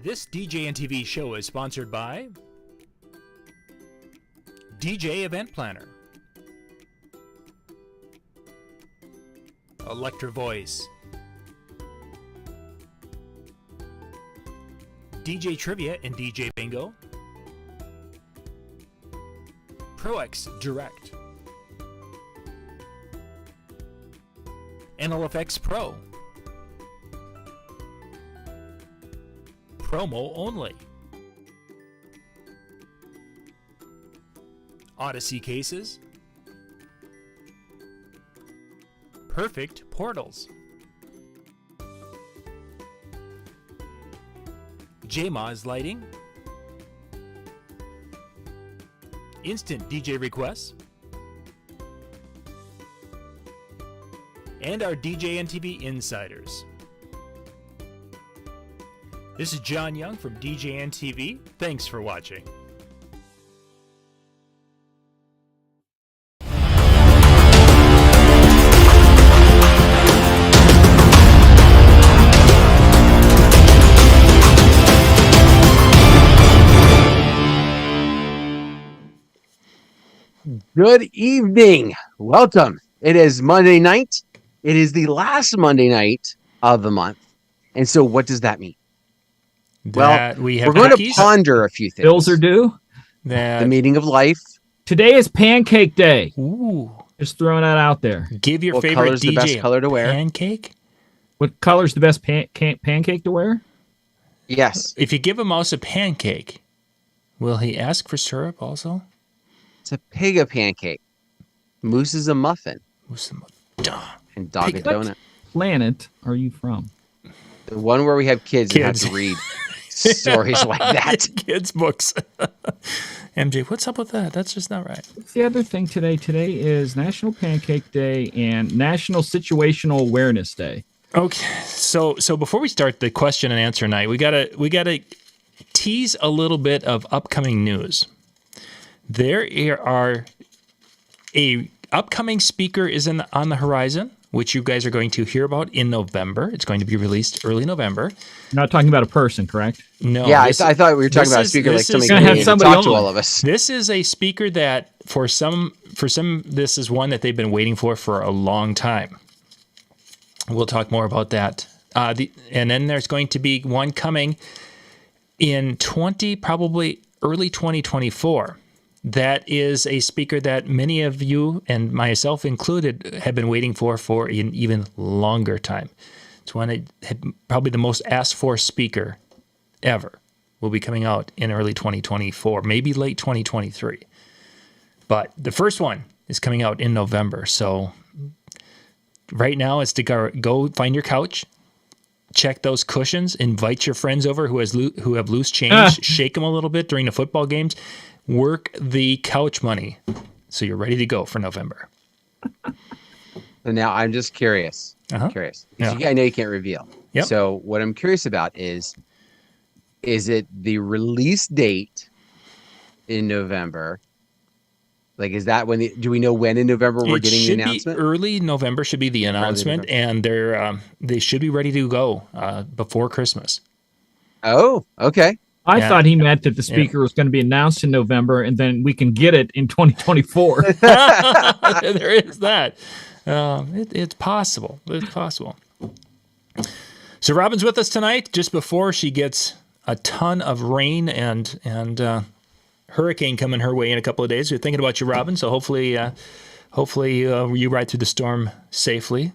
This DJNTV show is sponsored by DJ Event Planner, Electra Voice, DJ Trivia and DJ Bingo, ProX Direct, NLFX Pro, Promo Only, Odyssey Cases, Perfect Portals, JMOZ Lighting, Instant DJ Requests, and our DJNTV Insiders. This is John Young from DJNTV. Thanks for watching. Good evening. Welcome. It is Monday night. It is the last Monday night of the month. And so what does that mean? We're going to ponder a few things. Bills are due. The meaning of life. Today is Pancake Day. Ooh. Just throwing that out there. Give your What favorite color's DJ the best color to wear? pancake. What color's the best pancake to wear? Yes. If you give a mouse a pancake, will he ask for syrup also? It's a pig a pancake. Moose is a muffin. And dog a donut. What planet are you from? The one where we have kids and have to read stories like that. Kids' books. MJ, what's up with that? That's just not right. What's the other thing today? Today is National Pancake Day and National Situational Awareness Day. Okay, so before we start the question and answer night, we gotta tease a little bit of upcoming news. There are a upcoming speaker is on the horizon, which you guys are going to hear about in November. It's going to be released early November. You're not talking about a person, correct? No. Yeah, I thought we were talking about a speaker like somebody gonna have somebody talk to on. all of us. This is a speaker that for some this is one that they've been waiting for a long time. We'll talk more about that. And then there's going to be one coming in probably early 2024. That is a speaker that many of you, and myself included, have been waiting for an even longer time. It's one that had probably the most asked for speaker ever. Will be coming out in early 2024, maybe late 2023. But the first one is coming out in November. So right now it's to go find your couch, check those cushions, invite your friends over who have loose change, shake them a little bit during the football games. Work the couch money so you're ready to go for November. So now I'm just curious. Because I know you can't reveal. Yep. So what I'm curious about is it the release date in November? Like, is that when do we know when in November we're getting the announcement? Early November should be the announcement, and they should be ready to go before Christmas. Oh, okay. I thought he meant that the speaker was going to be announced in November, and then we can get it in 2024. There is that. It's possible. It's possible. So Robin's with us tonight, just before she gets a ton of rain and hurricane coming her way in a couple of days. We're thinking about you, Robin. So hopefully you ride through the storm safely.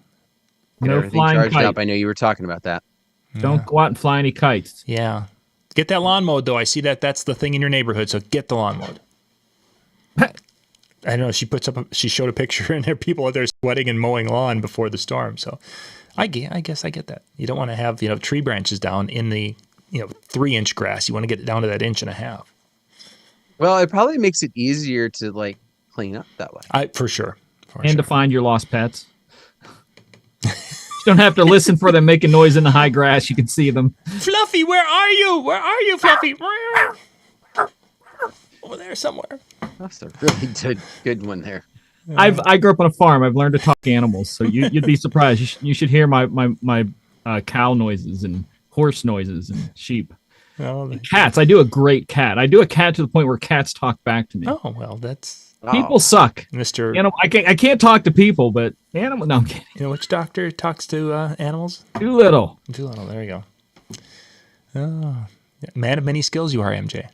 No flying kites. Up. I know you were talking about that. Don't go out and fly any kites. Yeah. Get that lawn mowed, though. I see that's the thing in your neighborhood, so get the lawn mowed. I know she showed a picture, and there are people out there sweating and mowing lawn before the storm. So I guess I get that. You don't want to have tree branches down in the 3-inch grass. You want to get it down to that 1.5 inches. Well, it probably makes it easier to clean up that way. For sure. To find your lost pets. You don't have to listen for them making noise in the high grass. You can see them. Fluffy, where are you? Where are you, Fluffy? Over there somewhere. That's a really good one there. I grew up on a farm. I've learned to talk to animals, so you'd be surprised. You should hear my cow noises and horse noises and sheep. Well, Cats. I do a great cat. I do a cat to the point where cats talk back to me. Oh, well, that's... People suck. Mr. I can't talk to people, but animal. No, I'm kidding. You know which doctor talks to animals? Doolittle. Doolittle. There you go. Oh, man of many skills you are, MJ.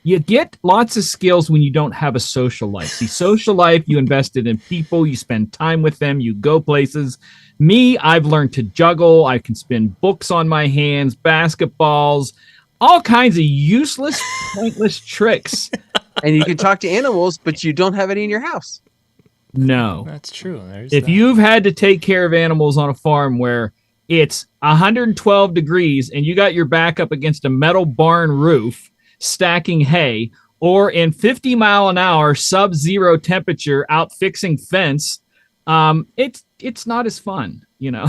You get lots of skills when you don't have a social life. See, social life, you invested in people, you spend time with them, you go places. Me, I've learned to juggle. I can spin books on my hands, basketballs, all kinds of useless, pointless tricks. And you can talk to animals, but you don't have any in your house. No. That's true. If you've had to take care of animals on a farm where it's 112 degrees and you got your back up against a metal barn roof, stacking hay, or in 50 mile an hour sub-zero temperature out fixing fence, it's not as fun, you know.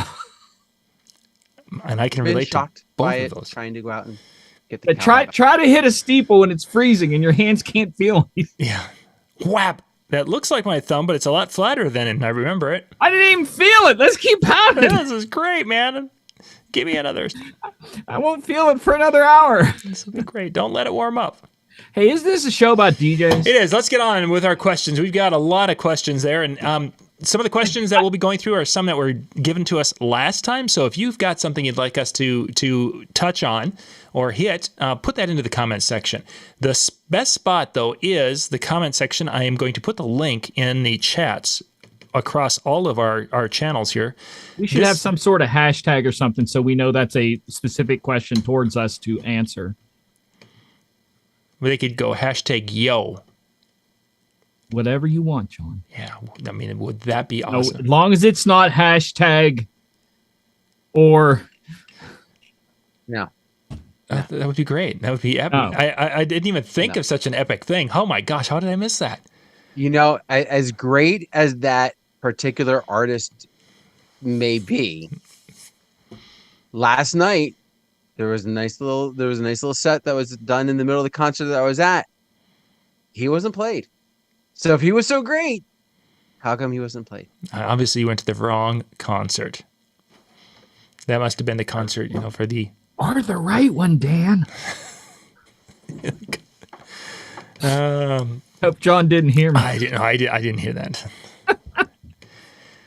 And I can relate to both of those. Trying to go out and get the try to hit a steeple when it's freezing and your hands can't feel anything. Yeah. Whap. That looks like my thumb, but it's a lot flatter than I remember it. I didn't even feel it. Let's keep pounding. This is great, man. Give me another. I won't feel it for another hour. This will be great. Don't let it warm up. Hey, is this a show about DJs? It is. Let's get on with our questions. We've got a lot of questions there, and some of the questions that we'll be going through are some that were given to us last time. So if you've got something you'd like us to touch on or hit, put that into the comment section. The best spot, though, is the comment section. I am going to put the link in the chats across all of our channels here. We should have some sort of hashtag or something so we know that's a specific question towards us to answer. They could go hashtag yo. Whatever you want, John. Yeah, I mean, would that be awesome? No, as long as it's not hashtag or... No. That would be great. That would be epic. No. I didn't even think of such an epic thing. Oh my gosh, how did I miss that? You know, as great as that particular artist may be, last night there was a nice little set that was done in the middle of the concert that I was at. He wasn't played. So if he was so great, how come he wasn't played? Obviously, you went to the wrong concert. That must have been the concert, for the... Or the right one, Dan. Hope John didn't hear me. I didn't hear that.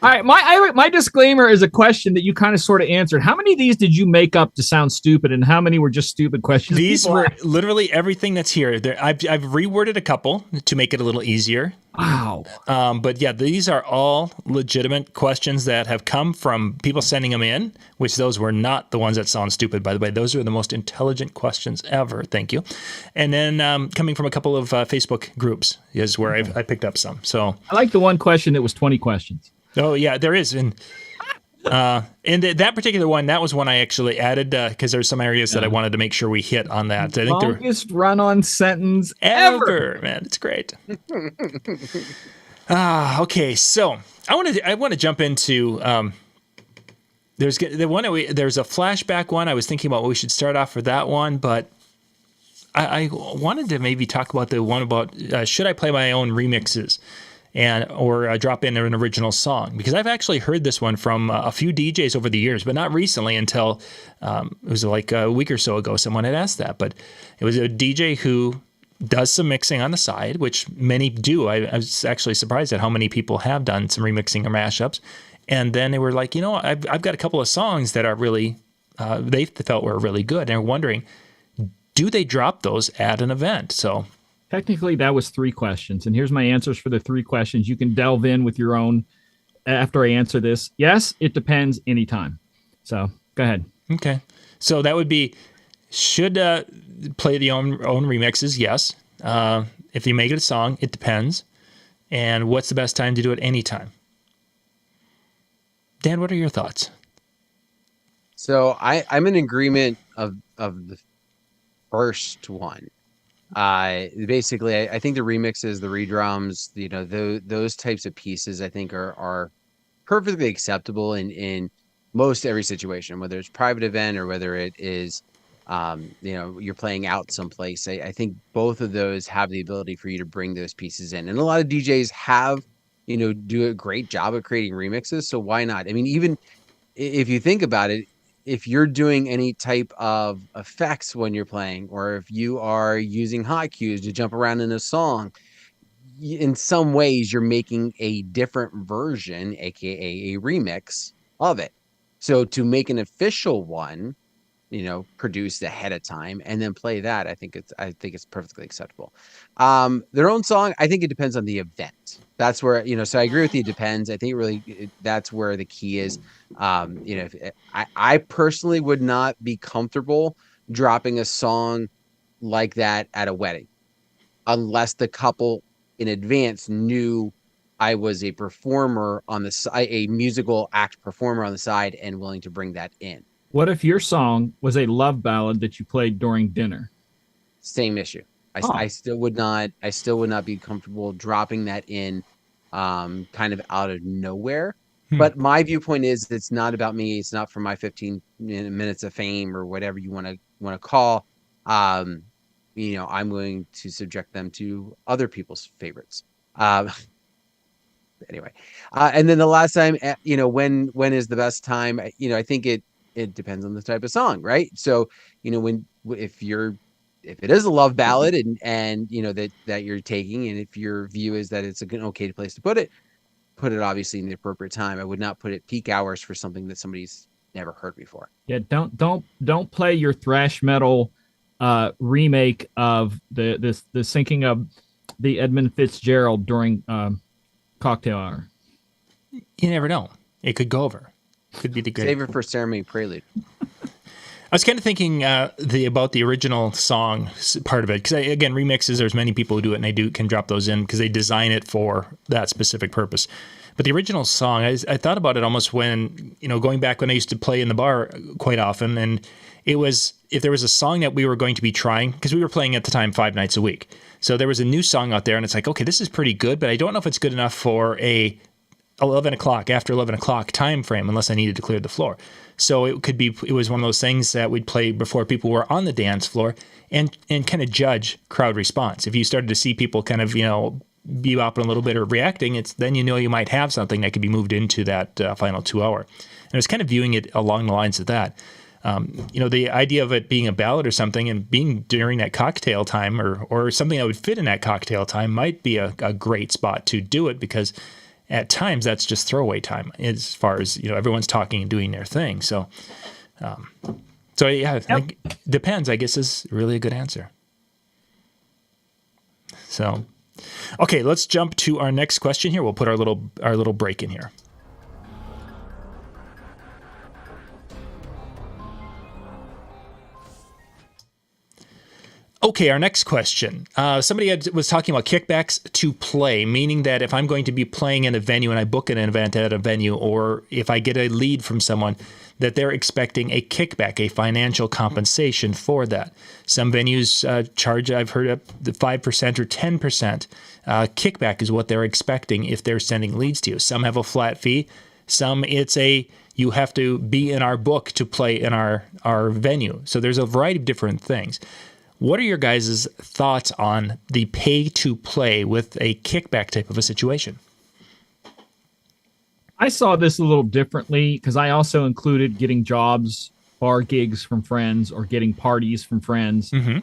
All right, my disclaimer is a question that you kind of sort of answered. How many of these did you make up to sound stupid, and how many were just stupid questions? These were literally everything that's here. I've reworded a couple to make it a little easier. Wow. But yeah, these are all legitimate questions that have come from people sending them in, which those were not the ones that sound stupid, by the way. Those are the most intelligent questions ever. Thank you. And then coming from a couple of Facebook groups is where I picked up some. So I like the one question that was 20 questions. Oh, yeah, there is. And that particular one, that was one I actually added because there's some areas that I wanted to make sure we hit on that. I think longest run-on sentence ever. Man, it's great. Okay, so I want to jump into there's a flashback one. I was thinking about we should start off for that one, but I wanted to maybe talk about the one about should I play my own remixes or drop in an original song, because I've actually heard this one from a few DJs over the years, but not recently until it was like a week or so ago. Someone had asked that, but it was a DJ who does some mixing on the side, which many do. I was actually surprised at how many people have done some remixing or mashups. And then they were like, I've got a couple of songs that are really, they felt were really good. And they're wondering, do they drop those at an event? So technically, that was 3 questions, and here's my answers for the 3 questions. You can delve in with your own after I answer this. Yes, it depends anytime. So go ahead. Okay. So that would be, should play the own remixes? Yes. If you make it a song, it depends. And what's the best time to do it? Anytime. Dan, what are your thoughts? So I'm in agreement of the first one. Basically, I think the remixes, the redrums, those types of pieces, I think are perfectly acceptable in most every situation, whether it's private event or whether it is, you're playing out someplace. I think both of those have the ability for you to bring those pieces in, and a lot of DJs have, do a great job of creating remixes. So why not? I mean, even if you think about it, if you're doing any type of effects when you're playing, or if you are using hot cues to jump around in a song, in some ways you're making a different version, aka a remix of it. So to make an official one, produced ahead of time and then play that, I think it's perfectly acceptable. Their own song, I think it depends on the event. That's where, so I agree with you. It depends. I think that's where the key is. I personally would not be comfortable dropping a song like that at a wedding unless the couple in advance knew I was a performer on the side, a musical act performer on the side, and willing to bring that in. What if your song was a love ballad that you played during dinner? Same issue. I still would not be comfortable dropping that in kind of out of nowhere. But my viewpoint is it's not about me. It's not for my 15 minutes of fame or whatever you want to call. I'm willing to subject them to other people's favorites. Anyway, and then the last time, when is the best time? I think it depends on the type of song, right? So, if it is a love ballad and that you're taking, and if your view is that it's an okay place to put it obviously in the appropriate time. I would not put it peak hours for something that somebody's never heard before. Yeah, don't play your thrash metal remake of the sinking of the Edmund Fitzgerald during cocktail hour. You never know. It could go over. Could be the great. Save it for ceremony prelude. I was kind of thinking about the original song part of it, because again, remixes, there's many people who do it, and they can drop those in because they design it for that specific purpose. But the original song, I thought about it almost when, going back when I used to play in the bar quite often, and it was, if there was a song that we were going to be trying, because we were playing at the time 5 nights a week. So there was a new song out there, and it's like, okay, this is pretty good, but I don't know if it's good enough for after 11 o'clock time frame, unless I needed to clear the floor. So it was one of those things that we'd play before people were on the dance floor and kind of judge crowd response. If you started to see people kind of, bebopping a little bit or reacting, then you might have something that could be moved into that final 2 hour. And I was kind of viewing it along the lines of that. The idea of it being a ballad or something and being during that cocktail time or something that would fit in that cocktail time might be a great spot to do it, because at times that's just throwaway time as far as, everyone's talking and doing their thing. So, I think depends, I guess, is really a good answer. So, okay, let's jump to our next question here. We'll put our little break in here. Okay, our next question. Somebody was talking about kickbacks to play, meaning that if I'm going to be playing in a venue and I book an event at a venue, or if I get a lead from someone, that they're expecting a kickback, a financial compensation for that. Some venues charge, I've heard, up to 5% or 10%. Kickback is what they're expecting if they're sending leads to you. Some have a flat fee. Some you have to be in our book to play in our venue. So there's a variety of different things. What are your guys' thoughts on the pay-to-play with a kickback type of a situation? I saw this a little differently because I also included getting jobs, bar gigs from friends, or getting parties from friends. Mm-hmm.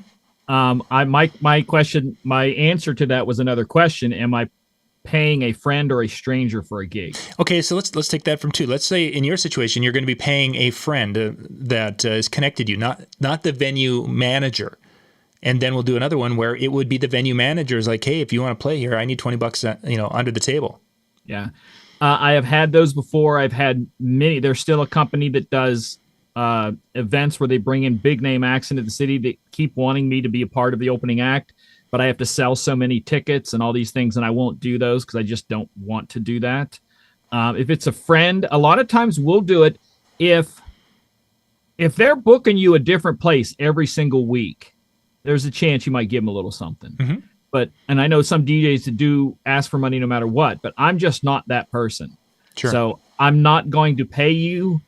My answer to that was another question: am I paying a friend or a stranger for a gig? Okay, so let's take that from two. Let's say in your situation, you're going to be paying a friend that is connected you, not the venue manager. And then we'll do another one where it would be the venue manager is like, hey, if you want to play here, I need $20, under the table. Yeah. I have had those before. I've had many. There's still a company that does events where they bring in big name acts into the city that keep wanting me to be a part of the opening act, but I have to sell so many tickets and all these things, and I won't do those because I just don't want to do that. If it's a friend, a lot of times we'll do it if they're booking you a different place every single week. There's a chance you might give them a little something. Mm-hmm. And I know some DJs that do ask for money no matter what, but I'm just not that person. Sure. So I'm not going to pay you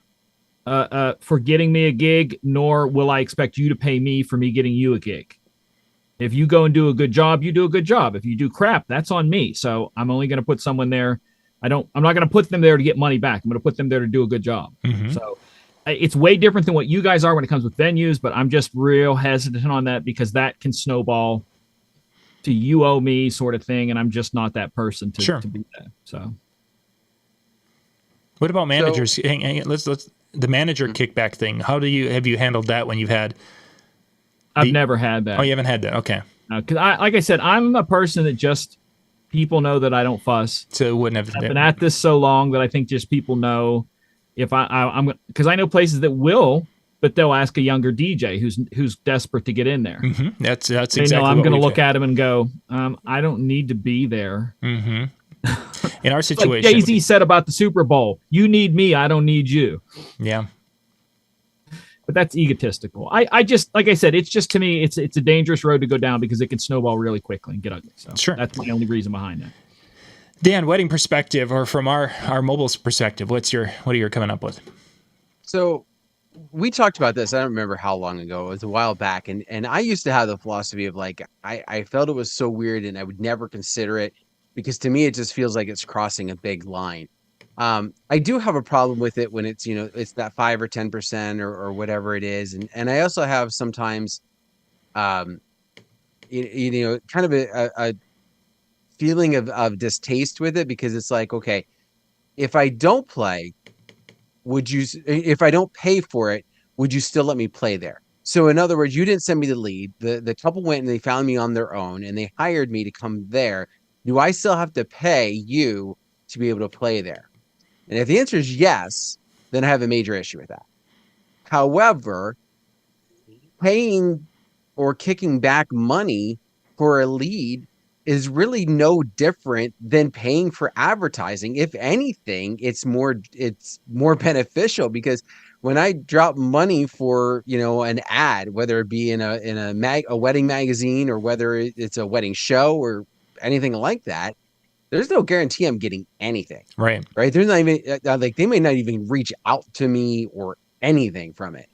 for getting me a gig, nor will I expect you to pay me for me getting you a gig. If you go and do a good job, you do a good job. If you do crap, that's on me. So I'm only going to put someone there. I'm not going to put them there to get money back. I'm going to put them there to do a good job. Mm-hmm. So it's way different than what you guys are when it comes with venues, but I'm just real hesitant on that because that can snowball to you owe me sort of thing, and I'm just not that person to be that. So, what about managers? Let's the manager kickback thing. Have you handled that when you've had? I've never had that. Oh, you haven't had that? Okay. Because like I said, I'm a person that just people know that I don't fuss. So it wouldn't have. I've been at this so long that I think just people know if I'm because I know places that will, but they'll ask a younger DJ who's desperate to get in there. Mm-hmm. That's exactly. I'm going to look at him and go, I don't need to be there. Mm-hmm. In our situation, like Jay-Z said about the Super Bowl, "You need me, I don't need you." Yeah. But that's egotistical. I just, like I said, it's just, to me, it's a dangerous road to go down because it can snowball really quickly and get ugly. So that's my only reason behind that. Dan, wedding perspective, or from our mobile's perspective, what are you coming up with? So we talked about this. I don't remember how long ago. It was a while back. And I used to have the philosophy of like, I felt it was so weird and I would never consider it because to me, it just feels like it's crossing a big line. I do have a problem with it when it's, it's that 5 or 10% or whatever it is. And I also have sometimes, kind of a feeling of distaste with it because it's like, okay, if I don't play, if I don't pay for it, would you still let me play there? So in other words, you didn't send me the lead. The couple went and they found me on their own and they hired me to come there. Do I still have to pay you to be able to play there? And if the answer is yes, then I have a major issue with that. However, paying or kicking back money for a lead is really no different than paying for advertising. If anything, it's more beneficial because when I drop money for, an ad, whether it be in a wedding magazine or whether it's a wedding show or anything like that, there's no guarantee I'm getting anything. Right. There's not even they may not even reach out to me or anything from it.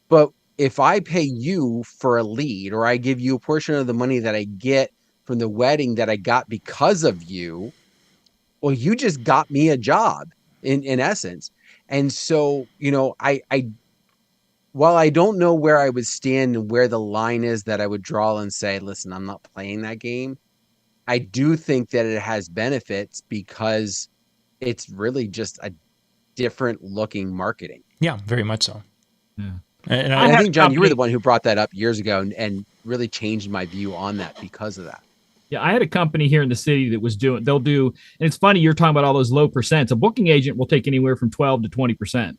But if I pay you for a lead or I give you a portion of the money that I get from the wedding that I got because of you, well, you just got me a job in essence. And so, while I don't know where I would stand and where the line is that I would draw and say, listen, I'm not playing that game. I do think that it has benefits because it's really just a different looking marketing. Yeah, very much so. Yeah. And I think, John, you were the one who brought that up years ago and really changed my view on that because of that. Yeah, I had a company here in the city that was they'll do, and it's funny, you're talking about all those low percents. A booking agent will take anywhere from 12 to 20%.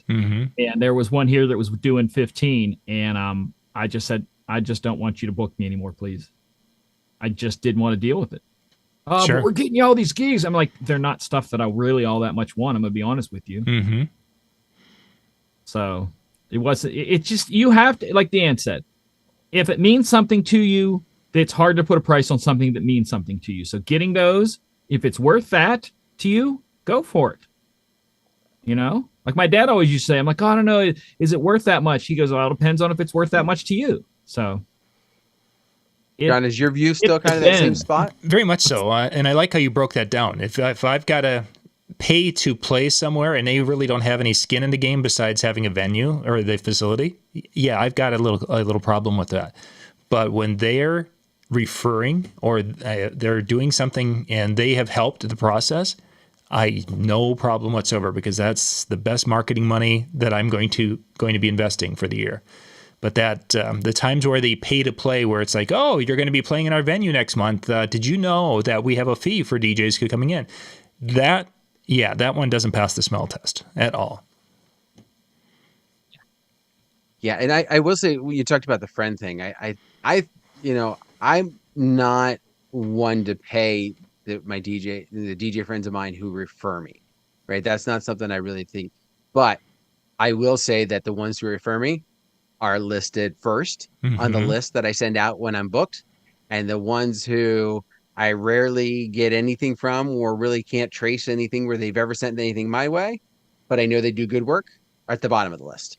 Mm-hmm. And there was one here that was doing 15. And I just said, I just don't want you to book me anymore, please. I just didn't want to deal with it. Sure. But we're getting you all these gigs. I'm like, they're not stuff that I really all that much want. I'm going to be honest with you. Mm-hmm. So it's just, you have to, like Dan said, if it means something to you, it's hard to put a price on something that means something to you. So getting those, if it's worth that to you, go for it. Like my dad always used to say, I'm like, oh, I don't know. Is it worth that much? He goes, well, it depends on if it's worth that much to you. So. John, is your view still kind of that same spot? Very much so. And I like how you broke that down. If I've got to pay to play somewhere and they really don't have any skin in the game besides having a venue or the facility, yeah, I've got a little problem with that. But when they're referring or they're doing something and they have helped the process, no problem whatsoever because that's the best marketing money that I'm going to be investing for the year. But that the times where they pay to play, where it's like, oh, you're going to be playing in our venue next month. Did you know that we have a fee for DJs coming in? That one doesn't pass the smell test at all. Yeah, and I will say, you talked about the friend thing. I'm not one to pay the DJ friends of mine who refer me, right? That's not something I really think. But I will say that the ones who refer me are listed first on the list that I send out when I'm booked. And the ones who I rarely get anything from or really can't trace anything where they've ever sent anything my way, but I know they do good work, are at the bottom of the list.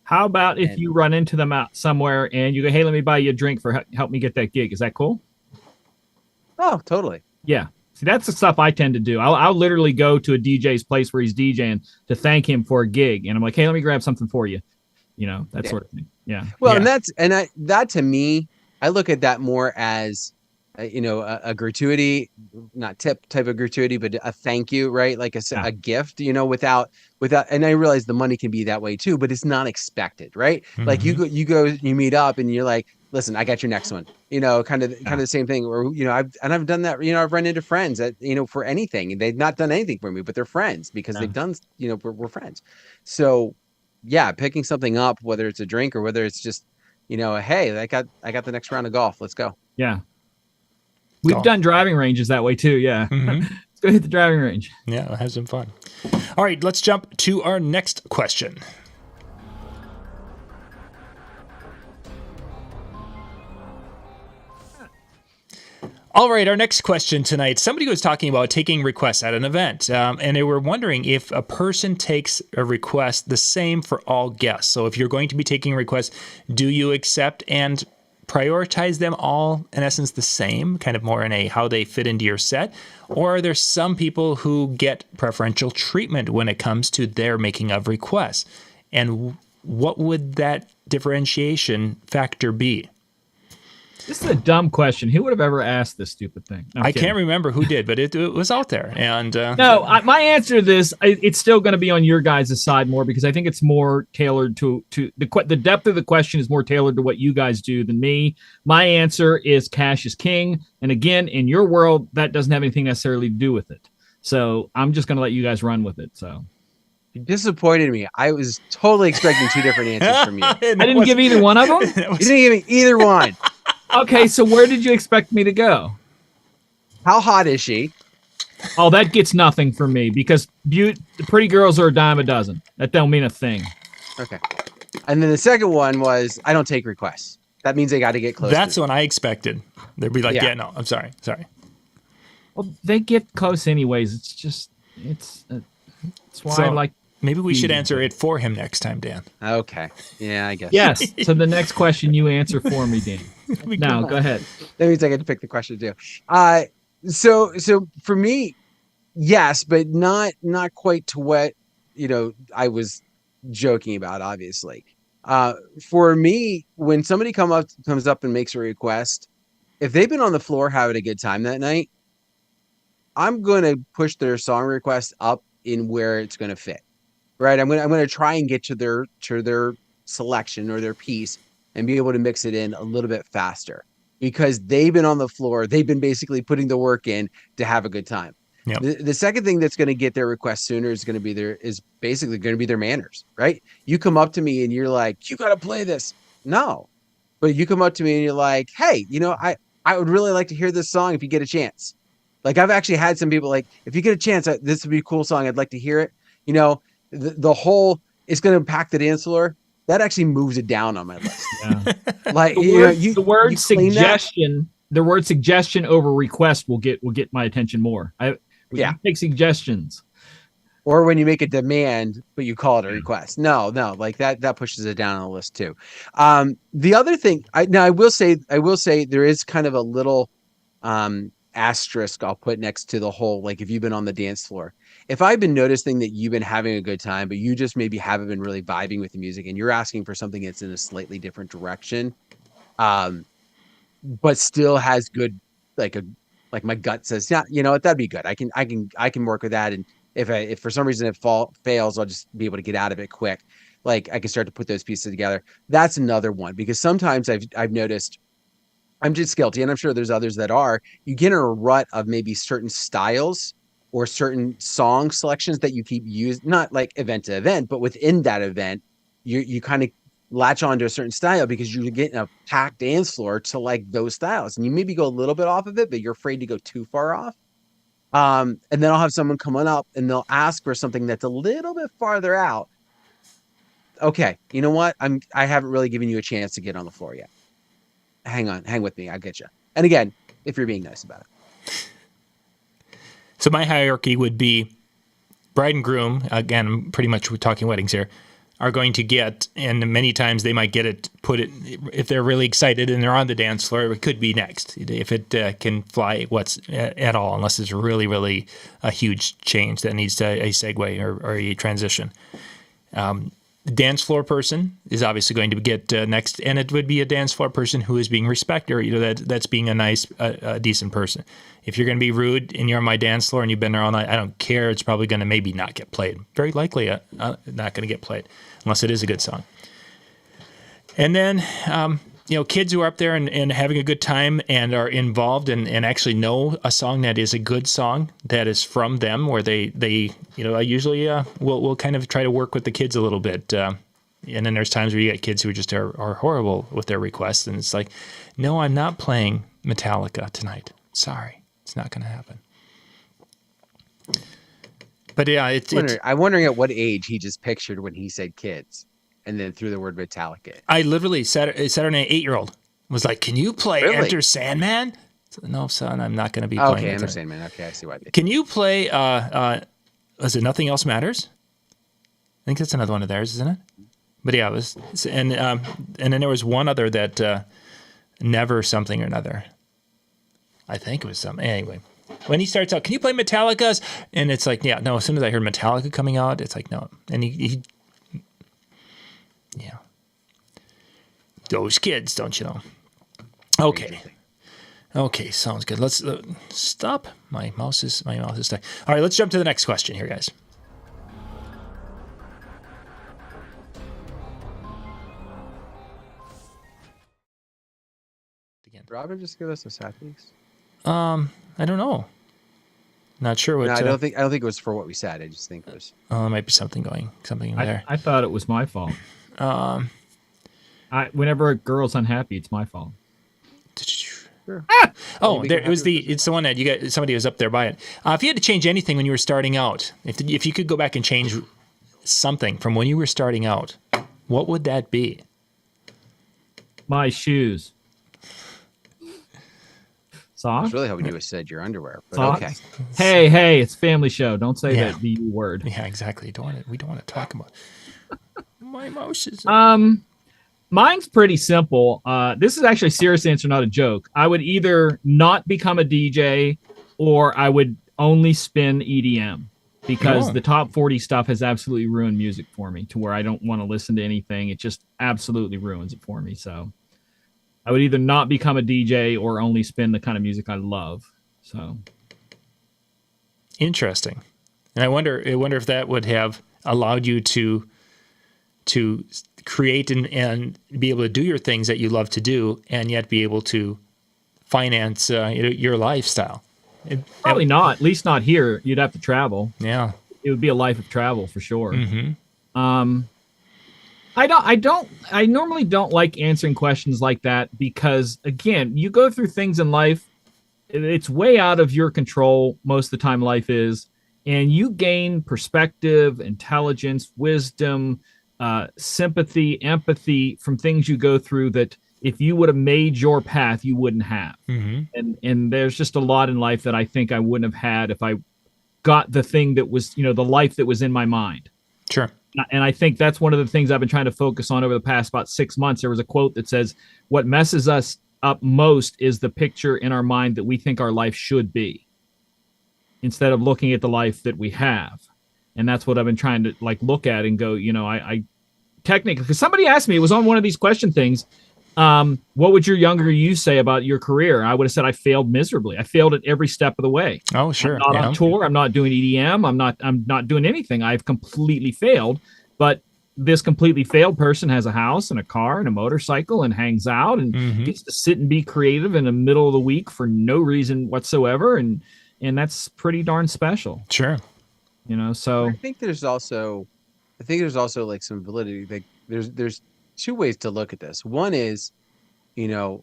How about if you run into them out somewhere and you go, hey, let me buy you a drink for help me get that gig. Is that cool? Oh, totally. Yeah. See, that's the stuff I tend to do. I'll literally go to a DJ's place where he's DJing to thank him for a gig, and I'm like, hey, let me grab something for you, that sort of thing. Yeah. Well, and that to me, I look at that more as a gratuity, not type of gratuity, but a thank you, right? Like a gift, without, and I realize the money can be that way too, but it's not expected, right? Mm-hmm. Like you meet up and you're like, listen, I got your next one, kind of the same thing. Or, I've done that, I've run into friends that, for anything, they've not done anything for me, but they're friends because they've done, we're friends. So yeah, picking something up, whether it's a drink or whether it's just, hey, I got the next round of golf. Let's go. Yeah. We've done driving ranges that way too. Yeah. Mm-hmm. Let's go hit the driving range. Yeah, have some fun. All right, let's jump to our next question. All right, our next question tonight. Somebody was talking about taking requests at an event, and they were wondering if a person takes a request the same for all guests. So if you're going to be taking requests, do you accept and prioritize them all, in essence, the same, kind of more in a how they fit into your set? Or are there some people who get preferential treatment when it comes to their making of requests? And what would that differentiation factor be? This is a dumb question. Who would have ever asked this stupid thing? I can't remember who did, but it was out there. And my answer to this, it's still going to be on your guys' side more because I think it's more tailored to the depth of the question is more tailored to what you guys do than me. My answer is cash is king. And again, in your world, that doesn't have anything necessarily to do with it. So I'm just going to let you guys run with it. So. You disappointed me. I was totally expecting two different answers from you. I didn't give either one of them? You didn't give me either one. Okay, so where did you expect me to go? How hot is she? Oh, that gets nothing from me because the pretty girls are a dime a dozen. That don't mean a thing. Okay. And then the second one was, I don't take requests. That means they got to get close. That's what I expected. They'd be like, yeah, no, I'm sorry. Well, they get close anyways. It's just, it's why I like. Maybe we should answer it for him next time, Dan. Okay. Yeah, I guess. Yes. So the next question you answer for me, Dan. Now, go ahead. That means I get to pick the question too. So for me, yes, but not quite to what, I was joking about, obviously. For me, when somebody comes up and makes a request, if they've been on the floor having a good time that night, I'm going to push their song request up in where it's going to fit. Right, I'm gonna try and get to their selection or their piece and be able to mix it in a little bit faster because they've been on the floor. They've been basically putting the work in to have a good time. Yep. The second thing that's going to get their request sooner is basically going to be their manners. Right, you come up to me and you're like, you got to play this. No, but you come up to me and you're like, hey, I would really like to hear this song if you get a chance. Like I've actually had some people like, if you get a chance, this would be a cool song. I'd like to hear it. The whole it's going to pack the dance floor. That actually moves it down on my list. Yeah. Like the word suggestion, the word suggestion over request will get my attention more. Take suggestions. Or when you make a demand, but you call it a request. No, like that pushes it down on the list too. The other thing, I will say there is kind of a little asterisk I'll put next to the whole, like if you've been on the dance floor. If I've been noticing that you've been having a good time, but you just maybe haven't been really vibing with the music and you're asking for something that's in a slightly different direction, but still has good, like my gut says, yeah, that'd be good. I can work with that. And if for some reason it fails, I'll just be able to get out of it quick. Like I can start to put those pieces together. That's another one because sometimes I've noticed, I'm just guilty, and I'm sure there's others that are, you get in a rut of maybe certain styles or certain song selections that you keep using, not like event to event, but within that event, you kind of latch on to a certain style because you're getting a packed dance floor to like those styles. And you maybe go a little bit off of it, but you're afraid to go too far off. And then I'll have someone coming up and they'll ask for something that's a little bit farther out. Okay, you know what? I haven't really given you a chance to get on the floor yet. Hang with me. I'll get you. And again, if you're being nice about it. So my hierarchy would be bride and groom. Again, pretty much we're talking weddings here. are going to get, and many times they might get it, if they're really excited and they're on the dance floor, it could be next, if it can fly at all, unless it's really, really a huge change that needs a segue or a transition. Dance floor person is obviously going to get next, and it would be a dance floor person who is being respected, or that's being a nice, decent person. If you're going to be rude and you're on my dance floor and you've been there all night, I don't care. It's probably going to maybe not get played. Very likely not going to get played unless it is a good song. And then, kids who are up there and having a good time and are involved and actually know a song that is a good song that is from them, where they I usually will kind of try to work with the kids a little bit. And then there's times where you get kids who just are horrible with their requests, and it's like, no, I'm not playing Metallica tonight. Sorry. It's not going to happen. But yeah, I'm wondering at what age he just pictured when he said kids and then threw the word Metallica. I literally, Saturday night 8-year-old was like, can you play Enter Sandman? No, son, I'm not going to be playing Okay, Enter Sandman. Okay, I see why. Can you play, was it Nothing Else Matters? I think that's another one of theirs, isn't it? But yeah, it was, and then there was one other that Never Something or Another. I think it was something. Anyway, when he starts out, can you play Metallica's? And it's like, yeah, no. As soon as I heard Metallica coming out, it's like, no. And he those kids, don't you know? Okay, sounds good. Let's stop. My mouse is stuck. All right, let's jump to the next question here, guys. Robert just give us a sad piece. I don't know. Not sure what. No, I don't think it was for what we said. I just think it was. Oh, there might be something there. I thought it was my fault. Whenever a girl's unhappy, it's my fault. Sure. It's the one that you got. Somebody was up there by it. If you had to change anything when you were starting out, if you could go back and change something from when you were starting out, what would that be? My shoes. I was really hoping you would have said your underwear, but okay. Hey, it's family show. Don't say that B word. Yeah, exactly. We don't want to talk about my emotions. Mine's pretty simple. This is actually a serious answer, not a joke. I would either not become a DJ or I would only spin EDM because the top 40 stuff has absolutely ruined music for me to where I don't want to listen to anything. It just absolutely ruins it for me. So I would either not become a DJ or only spin the kind of music I love. So interesting. And I wonder if that would have allowed you to create and be able to do your things that you love to do, and yet be able to finance your lifestyle. Probably not. At least not here. You'd have to travel. Yeah, it would be a life of travel for sure. Mm-hmm. I normally don't like answering questions like that because, again, you go through things in life. It's way out of your control most of the time, life is, and you gain perspective, intelligence, wisdom, sympathy, empathy from things you go through that if you would have made your path, you wouldn't have. Mm-hmm. And there's just a lot in life that I think I wouldn't have had if I got the thing that was, the life that was in my mind. Sure. And I think that's one of the things I've been trying to focus on over the past about 6 months. There was a quote that says, what messes us up most is the picture in our mind that we think our life should be instead of looking at the life that we have. And that's what I've been trying to look at and go, I technically, because somebody asked me, it was on one of these question things. What would your younger you say about your career? I would have said I failed miserably. I failed at every step of the way. Oh, sure. I'm not on tour. I'm not doing EDM. I'm not doing anything. I've completely failed. But this completely failed person has a house and a car and a motorcycle and hangs out and gets to sit and be creative in the middle of the week for no reason whatsoever. And that's pretty darn special. Sure. So I think there's also some validity. Like there's two ways to look at this. One is, are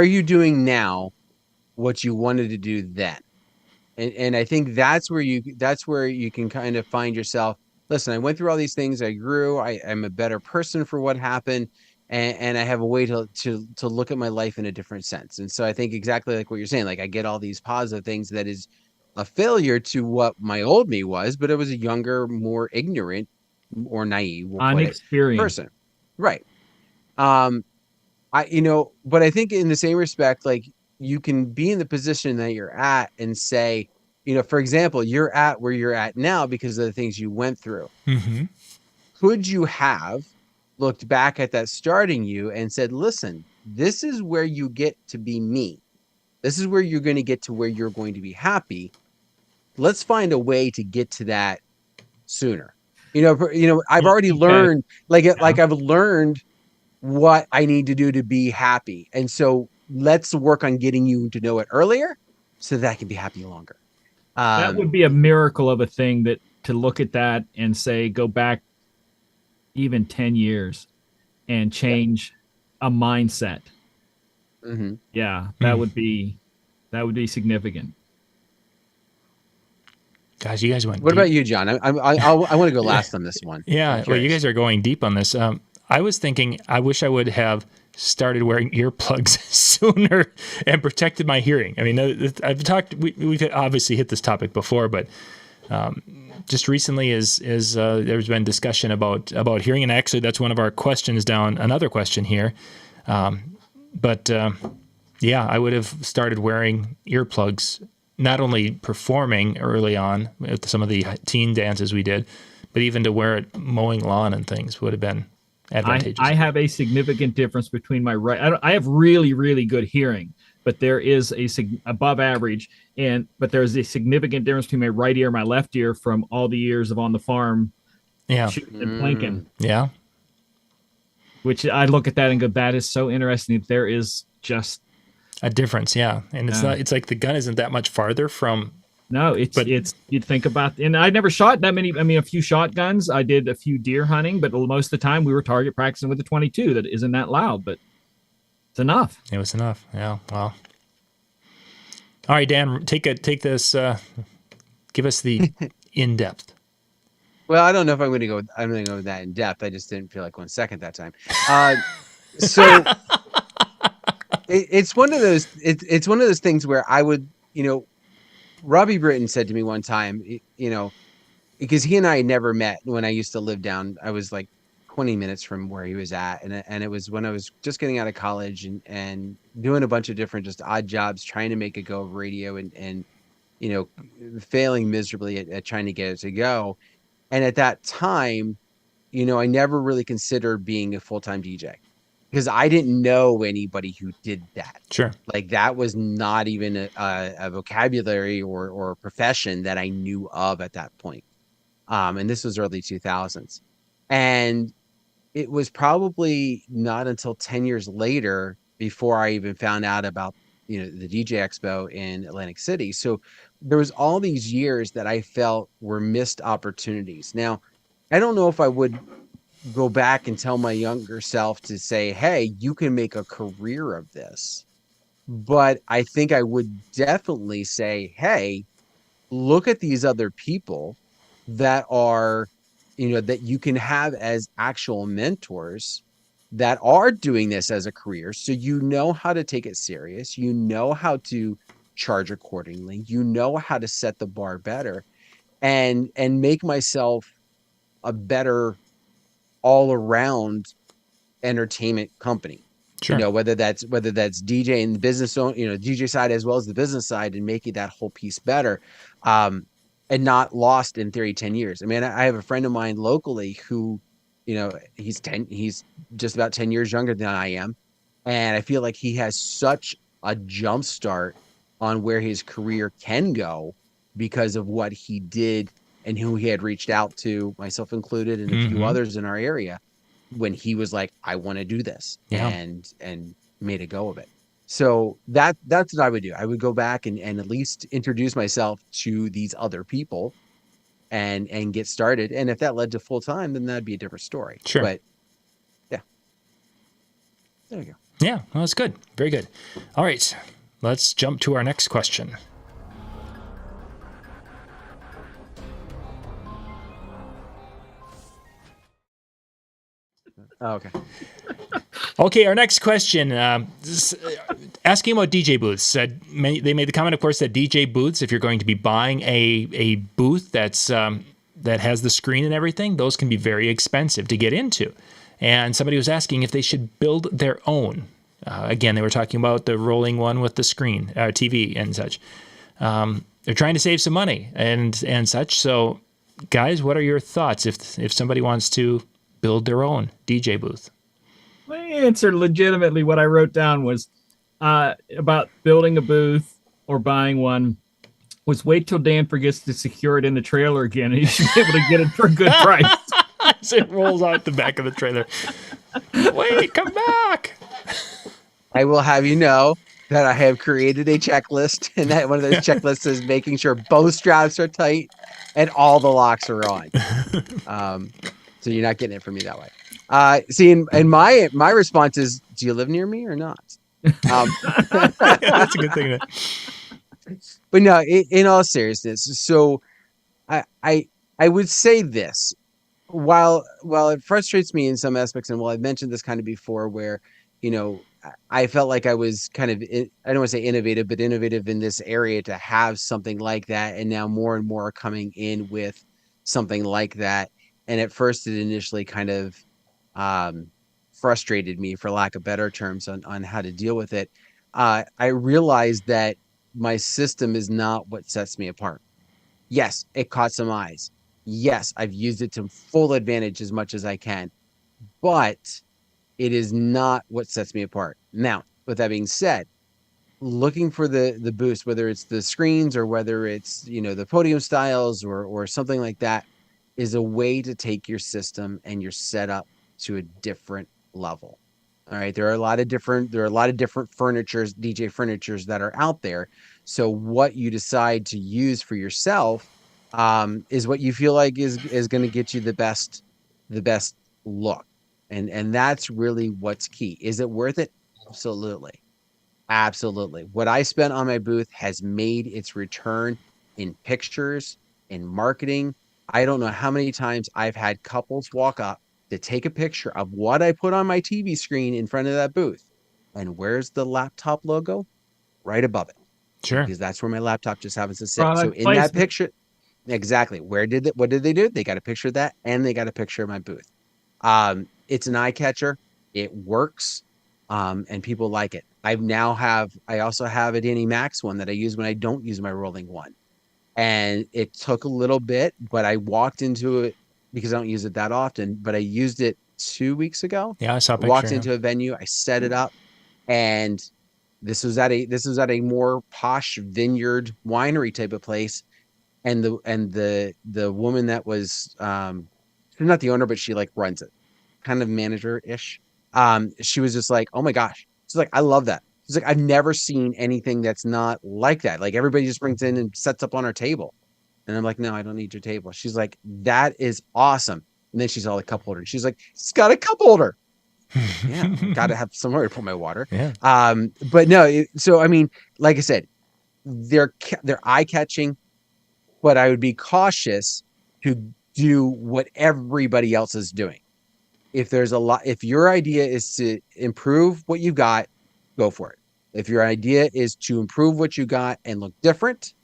you doing now what you wanted to do then? And I think that's where you can kind of find yourself. Listen, I went through all these things. I grew. I'm a better person for what happened, and I have a way to look at my life in a different sense. And so I think exactly like what you're saying. Like I get all these positive things. That is a failure to what my old me was, but it was a younger, more ignorant or naive, unexperienced person. Right. But I think in the same respect, like you can be in the position that you're at and say, for example, you're at where you're at now because of the things you went through. Mm-hmm. Could you have looked back at that starting you and said, listen, this is where you get to be me. This is where you're going to get to where you're going to be happy. Let's find a way to get to that sooner. I've already learned, like I've learned what I need to do to be happy. And so let's work on getting you to know it earlier so that I can be happy longer. That would be a miracle of a thing that to look at that and say, go back even 10 years and change a mindset. Mm-hmm. Yeah, that would be significant. Guys, you guys went. What deep. about you, John? I want to go last on this one. Yeah, well, you guys are going deep on this. I was thinking, I wish I would have started wearing earplugs sooner and protected my hearing. I mean, we've obviously hit this topic before, but just recently is there's been discussion about hearing, and actually that's one of our questions down. Another question here, I would have started wearing earplugs. Not only performing early on with some of the teen dances we did, but even to wear it mowing lawn and things would have been advantageous. I have a significant difference between my right. I have really, really good hearing, but there is above average, but there's a significant difference between my right ear and my left ear from all the years of on the farm, shooting and plinking. Yeah, which I look at that and go, that is so interesting. There is just a difference, yeah, and it's not. It's like the gun isn't that much farther from. No, it's you'd think about, and I never shot that many. I mean, a few shotguns. I did a few deer hunting, but most of the time we were target practicing with the 22. That isn't that loud, but it's enough. It was enough. Yeah. Well. All right, Dan, take this. Give us the in depth. Well, I don't know if I'm going to go. I'm going to go that in depth. I just didn't feel like 1 second that time. So. It's one of those. It's one of those things where I would, Robbie Britton said to me one time, because he and I had never met when I used to live down. I was like 20 minutes from where he was at, and it was when I was just getting out of college and doing a bunch of different just odd jobs, trying to make it go of radio and failing miserably at trying to get it to go. And at that time, I never really considered being a full-time DJ. Because I didn't know anybody who did that. Sure. Like that was not even a vocabulary or a profession that I knew of at that point. And this was early 2000s. And it was probably not until 10 years later before I even found out about, the DJ Expo in Atlantic City. So there was all these years that I felt were missed opportunities. Now, I don't know if I would go back and tell my younger self to say, hey, you can make a career of this. But I think I would definitely say, hey, look at these other people that are, that you can have as actual mentors that are doing this as a career. So you know how to take it serious. You know how to charge accordingly. You know how to set the bar better and make myself a better all around entertainment company. Sure. Whether that's DJ and the business own, DJ side as well as the business side, and making that whole piece better, and not lost in 10 years. I mean, I have a friend of mine locally who, he's just about 10 years younger than I am. And I feel like he has such a jump start on where his career can go because of what he did and who he had reached out to, myself included, and a few others in our area, when he was like, I want to do this, and made a go of it. So that's what I would do. I would go back and at least introduce myself to these other people and get started. And if that led to full time, then that'd be a different story. Sure. But yeah. There you go. Yeah, well, that's good. Very good. All right. Let's jump to our next question. Oh, okay. Okay, our next question, asking about DJ booths. They made the comment, of course, that DJ booths, if you're going to be buying a booth that's that has the screen and everything, those can be very expensive to get into. And somebody was asking if they should build their own. Again, they were talking about the rolling one with the screen, TV and such. They're trying to save some money and such. So, guys, what are your thoughts if somebody wants to build their own DJ booth? My answer, legitimately, what I wrote down was about building a booth or buying one was wait till Dan forgets to secure it in the trailer again, and you should be able to get it for a good price. As it rolls out the back of the trailer. Wait, come back. I will have you know that I have created a checklist, and that one of those checklists is making sure both straps are tight and all the locks are on. So you're not getting it from me that way. See, and my response is, do you live near me or not? That's a good thing. But no, in all seriousness, so I would say this. While it frustrates me in some aspects, and I've mentioned this kind of before, where I felt like I was kind of, I don't want to say innovative, but innovative in this area to have something like that, and now more and more are coming in with something like that. And at first, it initially kind of frustrated me, for lack of better terms, on how to deal with it. I realized that my system is not what sets me apart. Yes, it caught some eyes. Yes, I've used it to full advantage as much as I can, but it is not what sets me apart. Now, with that being said, looking for the boost, whether it's the screens or whether it's the podium styles or something like that, is a way to take your system and your setup to a different level. All right, there are a lot of different furnitures, DJ furnitures that are out there. So what you decide to use for yourself is what you feel like is going to get you the best look, and that's really what's key. Is it worth it? Absolutely. What I spent on my booth has made its return in pictures, in marketing. I don't know how many times I've had couples walk up to take a picture of what I put on my TV screen in front of that booth. And where's the laptop logo? Right above it. Sure. Because that's where my laptop just happens to sit. Product so in placement. that picture, exactly. What did they do? They got a picture of that, and they got a picture of my booth. It's an eye catcher. It works. And people like it. I also have a Danny Max one that I use when I don't use my rolling one. And it took a little bit, but I walked into it because I don't use it that often, but I used it 2 weeks ago. Yeah, I saw a picture. Walked into a venue, I set it up, and this was at a more posh vineyard winery type of place. And the woman that was she's not the owner, but she runs it, kind of manager-ish. She was just like, oh my gosh. She's like, I love that. She's like, I've never seen anything that's not like that. Like, everybody just brings in and sets up on our table. And I'm like, no, I don't need your table. She's like, that is awesome. And then she's all like, cup holder. She's like, it's got a cup holder. Yeah, got to have somewhere to put my water. Yeah. But no, so I mean, like I said, they're eye catching, but I would be cautious to do what everybody else is doing. If your idea is to improve what you got, go for it. If your idea is to improve what you got and look different,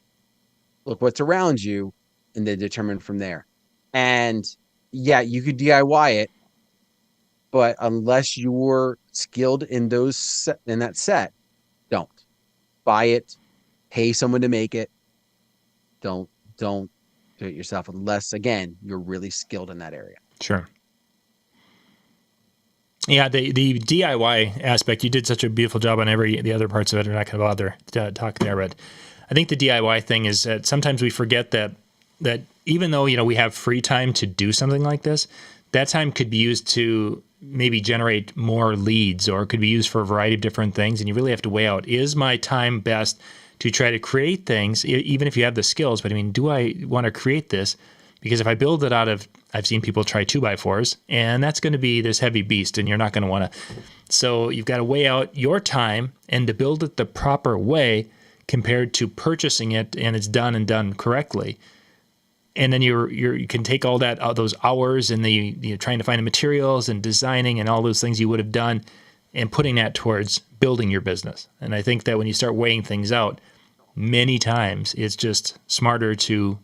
look what's around you, and then determine from there. And yeah, you could DIY it, but unless you're skilled in that set, don't buy it. Pay someone to make it. Don't do it yourself unless, again, you're really skilled in that area. Sure. Yeah, the DIY aspect, you did such a beautiful job on the other parts of it. I'm not going to bother talking there, but I think the DIY thing is that sometimes we forget that even though we have free time to do something like this, that time could be used to maybe generate more leads, or it could be used for a variety of different things. And you really have to weigh out, is my time best to try to create things, even if you have the skills? But I mean, do I want to create this? Because if I build it out of, I've seen people try 2x4s, and that's going to be this heavy beast, and you're not going to want to. So you've got to weigh out your time and to build it the proper way compared to purchasing it and it's done and done correctly. And then you can take all those hours and the trying to find the materials and designing and all those things you would have done and putting that towards building your business. And I think that when you start weighing things out, many times it's just smarter to